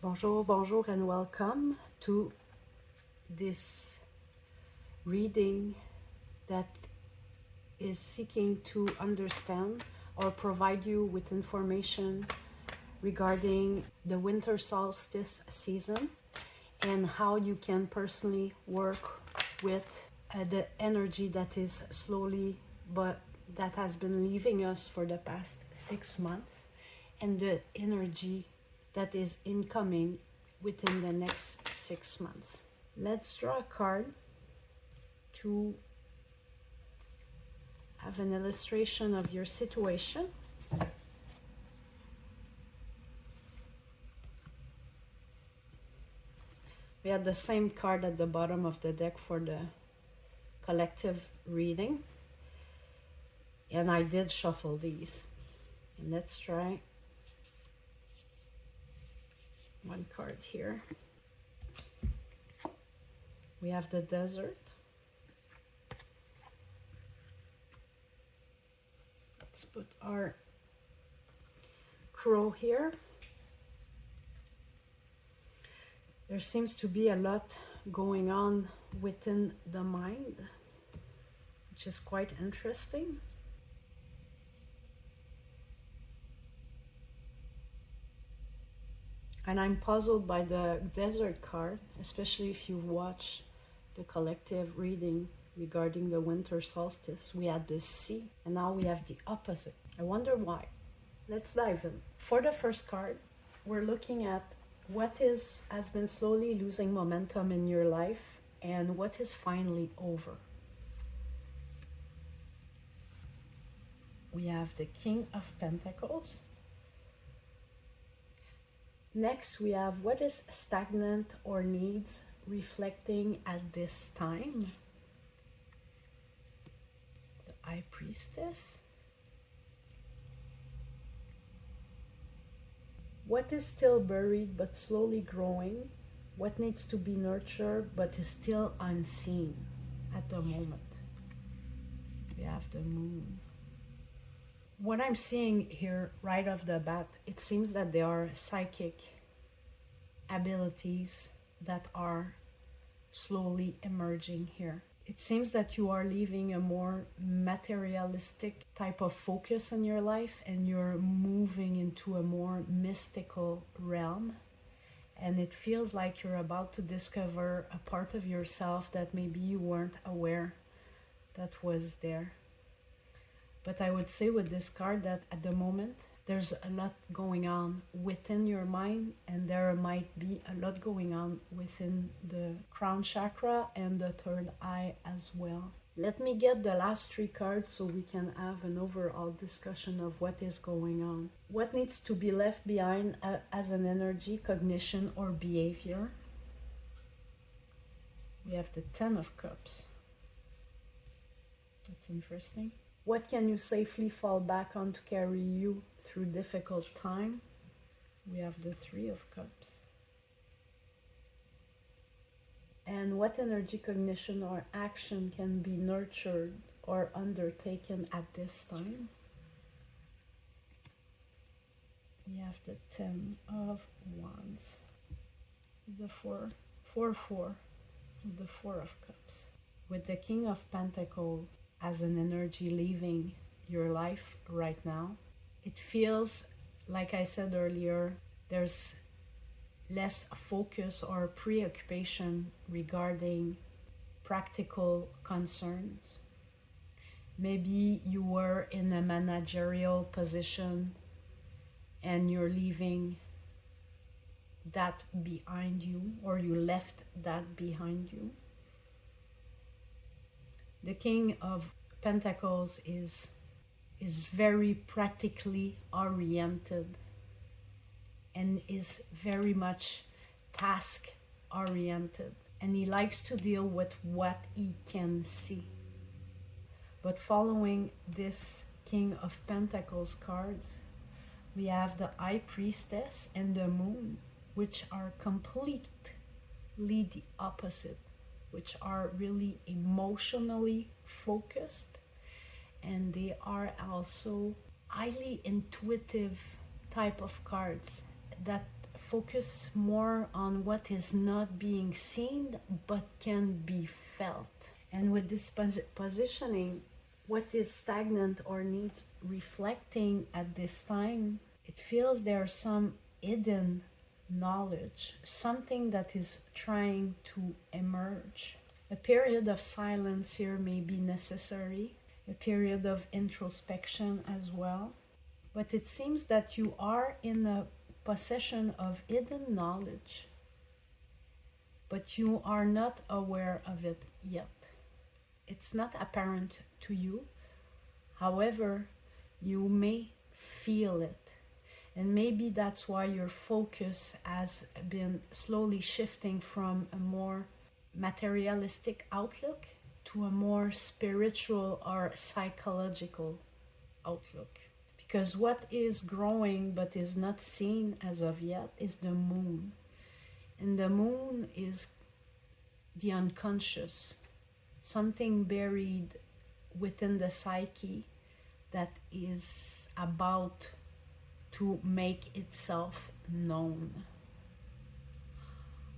Bonjour, bonjour, and welcome to this reading that is seeking to understand or provide you with information regarding the winter solstice season and how you can personally work with the energy that is slowly but that has been leaving us for the past 6 months and the energy that is incoming within the next 6 months. Let's draw a card to have an illustration of your situation. We have the same card at the bottom of the deck for the collective reading. And I did shuffle these. And let's try one card here. We have the desert. Let's put our crow here. There seems to be a lot going on within the mind, which is quite interesting. And I'm puzzled by the desert card, especially if you watch the collective reading regarding the winter solstice. We had the sea, and now we have the opposite. I wonder why. Let's dive in. For the first card, we're looking at what has been slowly losing momentum in your life and what is finally over. We have the King of Pentacles. Next, we have what is stagnant or needs reflecting at this time. The High Priestess. What is still buried but slowly growing? What needs to be nurtured but is still unseen at the moment? We have the Moon. What I'm seeing here right off the bat, it seems that there are psychic abilities that are slowly emerging here. It seems that you are leaving a more materialistic type of focus in your life and you're moving into a more mystical realm. And it feels like you're about to discover a part of yourself that maybe you weren't aware that was there. But I would say with this card that at the moment, there's a lot going on within your mind, and there might be a lot going on within the crown chakra and the third eye as well. Let me get the last three cards so we can have an overall discussion of what is going on. What needs to be left behind as an energy, cognition, or behavior? We have the Ten of Cups. That's interesting. What can you safely fall back on to carry you through difficult time? We have the Three of Cups. And what energy, cognition, or action can be nurtured or undertaken at this time? We have the Ten of Wands. The four, the Four of Cups. With the King of Pentacles as an energy leaving your life right now, it feels, like I said earlier, there's less focus or preoccupation regarding practical concerns. Maybe you were in a managerial position and you're leaving that behind you, or you left that behind you. The King of Pentacles is very practically oriented and is very much task oriented, and he likes to deal with what he can see. But following this King of Pentacles cards, we have the High Priestess and the Moon, which are completely the opposite, which are really emotionally focused, and they are also highly intuitive type of cards that focus more on what is not being seen but can be felt. And with this positioning, what is stagnant or needs reflecting at this time, it feels there's some hidden knowledge, something that is trying to emerge. A period of silence here may be necessary, a period of introspection as well. But it seems that you are in a possession of hidden knowledge, but you are not aware of it yet. It's not apparent to you. However, you may feel it. And maybe that's why your focus has been slowly shifting from a more materialistic outlook to a more spiritual or psychological outlook. Because what is growing but is not seen as of yet is the moon. And the moon is the unconscious, something buried within the psyche that is about to make itself known.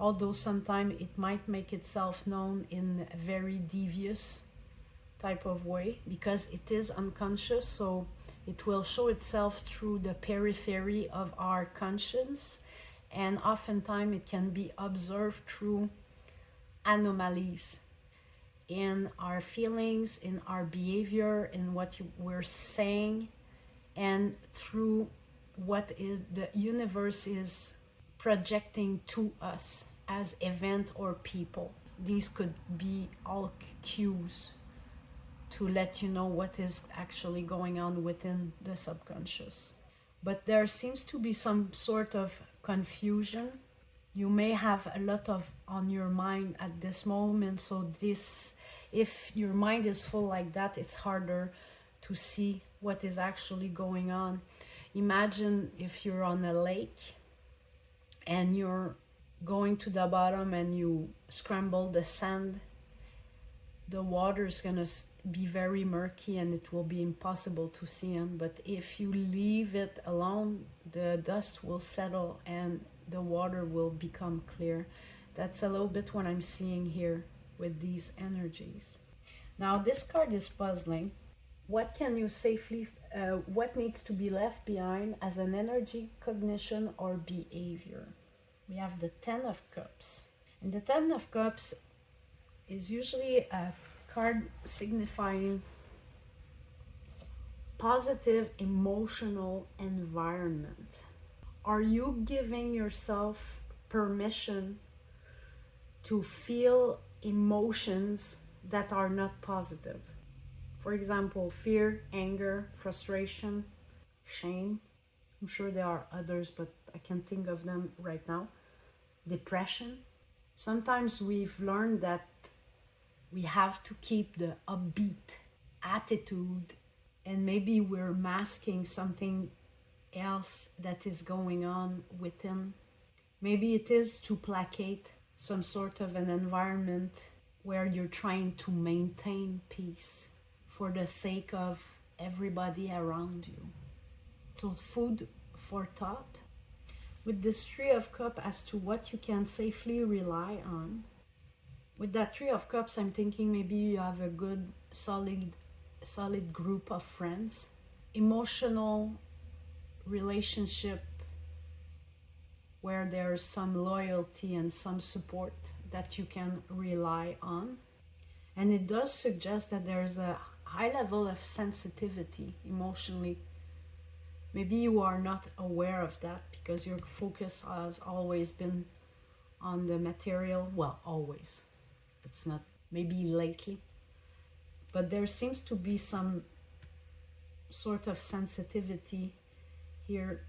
Although sometimes it might make itself known in a very devious type of way, because it is unconscious, so it will show itself through the periphery of our conscience, and oftentimes it can be observed through anomalies in our feelings, in our behavior, in what we're saying, and through what is the universe is projecting to us as event or people. These could be all cues to let you know what is actually going on within the subconscious. But there seems to be some sort of confusion. You may have a lot of on your mind at this moment, so this, if your mind is full like that, it's harder to see what is actually going on. Imagine if you're on a lake and you're going to the bottom and you scramble the sand. The water is going to be very murky and it will be impossible to see in. But if you leave it alone, the dust will settle and the water will become clear. That's a little bit what I'm seeing here with these energies. Now this card is puzzling. What can you safely, what needs to be left behind as an energy, cognition, or behavior? We have the Ten of Cups. And the Ten of Cups is usually a card signifying positive emotional environment. Are you giving yourself permission to feel emotions that are not positive? For example, fear, anger, frustration, shame. I'm sure there are others, but I can't think of them right now. Depression. Sometimes we've learned that we have to keep the upbeat attitude, and maybe we're masking something else that is going on within. Maybe it is to placate some sort of an environment where you're trying to maintain peace for the sake of everybody around you. So food for thought. With this Three of Cups as to what you can safely rely on. With that Three of Cups, I'm thinking maybe you have a good, solid group of friends. Emotional relationship where there's some loyalty and some support that you can rely on. And it does suggest that there's a high level of sensitivity emotionally. Maybe you are not aware of that because your focus has always been on the material. Well, always. It's not, maybe lately. But there seems to be some sort of sensitivity here.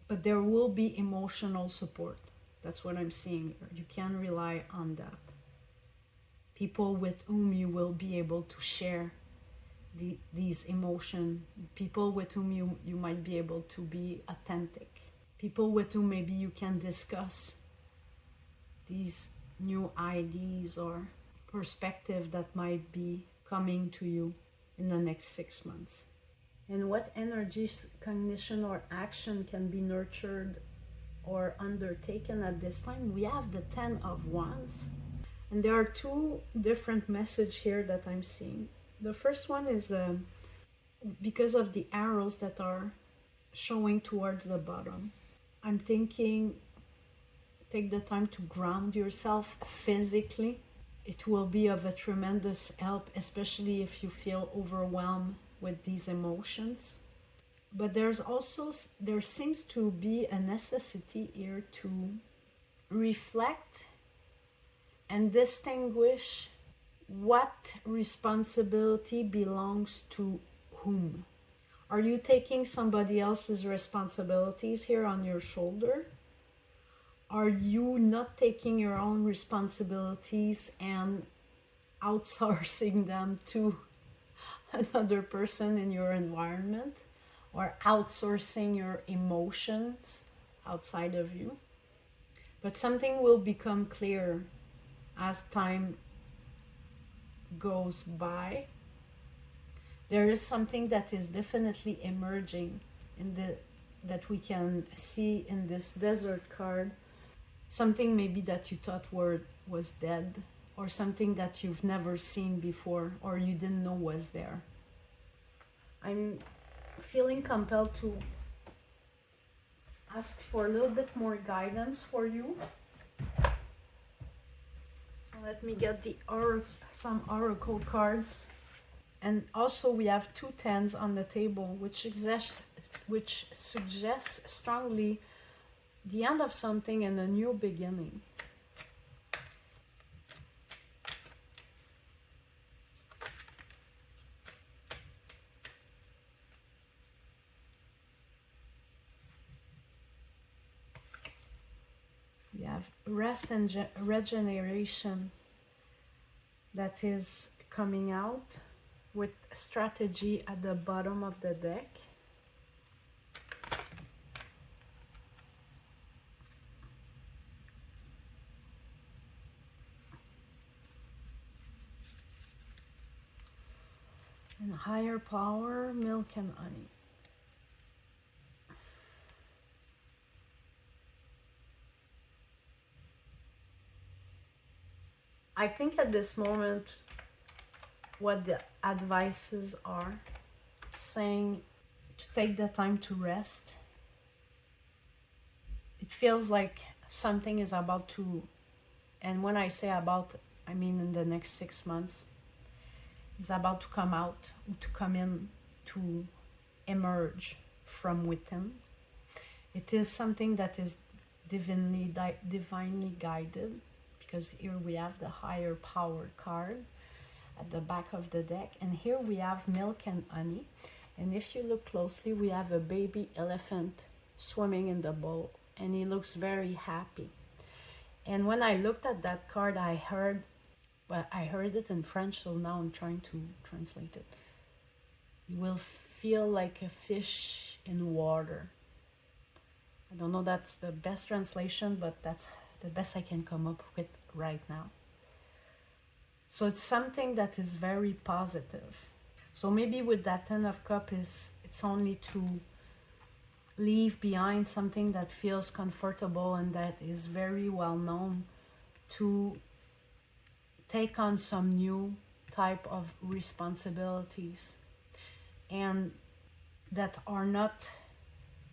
But there will be emotional support. That's what I'm seeing here. You can rely on that. People with whom you will be able to share these emotions. People with whom you might be able to be authentic. People with whom maybe you can discuss these new ideas or perspective that might be coming to you in the next 6 months. And what energies, cognition, or action can be nurtured or undertaken at this time, we have the 10 of Wands. And there are two different messages here that I'm seeing. The first one is because of the arrows that are showing towards the bottom. I'm thinking, take the time to ground yourself physically. It will be of a tremendous help, especially if you feel overwhelmed with these emotions. But there seems to be a necessity here to reflect and distinguish what responsibility belongs to whom. Are you taking somebody else's responsibilities here on your shoulder? Are you not taking your own responsibilities and outsourcing them to another person in your environment? Or outsourcing your emotions outside of you? But something will become clear as time goes by. There is something that is definitely emerging that we can see in this Desert card. Something maybe that you thought was dead, or something that you've never seen before, or you didn't know was there. I'm feeling compelled to ask for a little bit more guidance for you. So let me get some oracle cards. And also we have 2 tens on the table, which suggests strongly the end of something and a new beginning. We have rest and regeneration that is coming out with strategy at the bottom of the deck. And higher power, milk and honey. I think at this moment, what the advices are saying to take the time to rest. It feels like something is about to, and when I say about, I mean in the next 6 months, is about to come out, to come in, to emerge from within. It is something that is divinely guided, because here we have the higher power card at the back of the deck, and here we have milk and honey. And if you look closely, we have a baby elephant swimming in the bowl, and he looks very happy. And when I looked at that card, I heard it in French, so now I'm trying to translate it. You will feel like a fish in water. I don't know that's the best translation, but that's the best I can come up with right now. So it's something that is very positive. So maybe with that 10 of Cups, it's only to leave behind something that feels comfortable and that is very well known, to take on some new type of responsibilities and that are not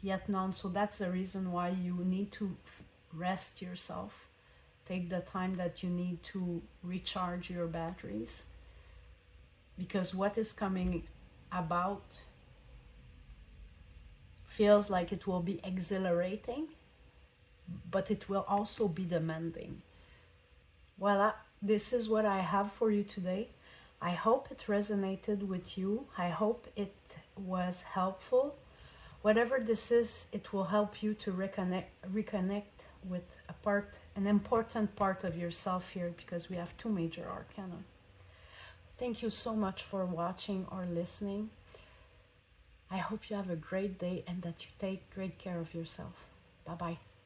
yet known. So that's the reason why you need to rest yourself. Take the time that you need to recharge your batteries, because what is coming about feels like it will be exhilarating, but it will also be demanding. Voila, this is what I have for you today. I hope it resonated with you. I hope it was helpful. Whatever this is, it will help you to reconnect with an important part of yourself here, because we have 2 major arcana. Thank you so much for watching or listening. I hope you have a great day and that you take great care of yourself. Bye-bye.